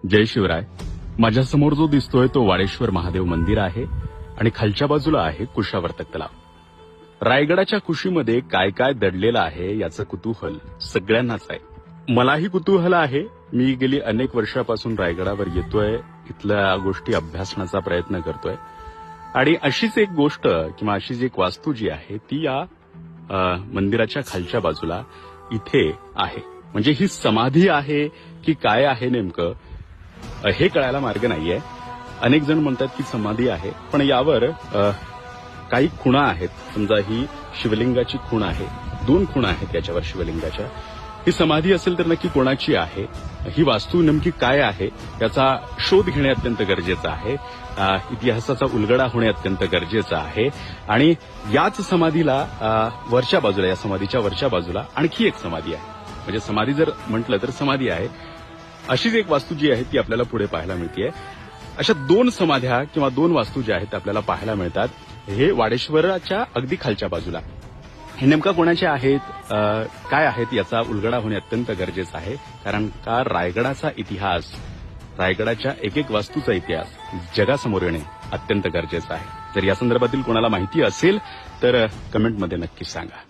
जय शिवराय. माझ्यासमोर जो दिसतोय तो वाडेश्वर महादेव मंदिर आहे आणि खालच्या बाजूला आहे कुशावर्तक तलाव. रायगडाच्या कुशीमध्ये काय काय दडलेलं आहे याचं कुतूहल सगळ्यांनाच आहे. मलाही कुतूहल आहे. मी गेली अनेक वर्षापासून रायगडावर येतोय, इथल्या गोष्टी अभ्यासण्याचा प्रयत्न करतोय आणि अशीच एक गोष्ट किंवा अशीच एक वास्तू जी आहे ती या मंदिराच्या खालच्या बाजूला इथे आहे. म्हणजे ही समाधी आहे की काय आहे नेमकं हे कळायला मार्ग नाहीये. अनेक जण म्हणतात की समाधी आहे, पण यावर काही खुणा आहेत. समजा ही शिवलिंगाची खूण आहे, 2 खुणा आहेत याच्यावर शिवलिंगाच्या. ही समाधी असेल तर नक्की कोणाची आहे, ही वास्तू नेमकी काय आहे याचा शोध घेणे अत्यंत गरजेचं आहे. इतिहासाचा उलगडा होणे अत्यंत गरजेचं आहे. आणि याच समाधीला वरच्या बाजूला, या समाधीच्या वरच्या बाजूला आणखी एक समाधी आहे. म्हणजे समाधी जर म्हटलं तर समाधी आहे. अशीच एक वास्तू जी आहे ती आपल्याला पुढे पाहायला मिळतेय. अशा 2 समाध्या किंवा 2 वास्तू ज्या आहेत आपल्याला पाहायला मिळतात. हे वाडेश्वराच्या अगदी खालच्या बाजूला. हे नेमका कोणाचे आहेत, काय आहेत याचा उलगडा होणे अत्यंत गरजेचं आहे. कारण का रायगडाचा इतिहास, रायगडाच्या एक एक वास्तूचा इतिहास जगासमोर येणे अत्यंत गरजेचं आहे. जर या संदर्भातील कोणाला माहिती असेल तर कमेंटमध्ये नक्की सांगा.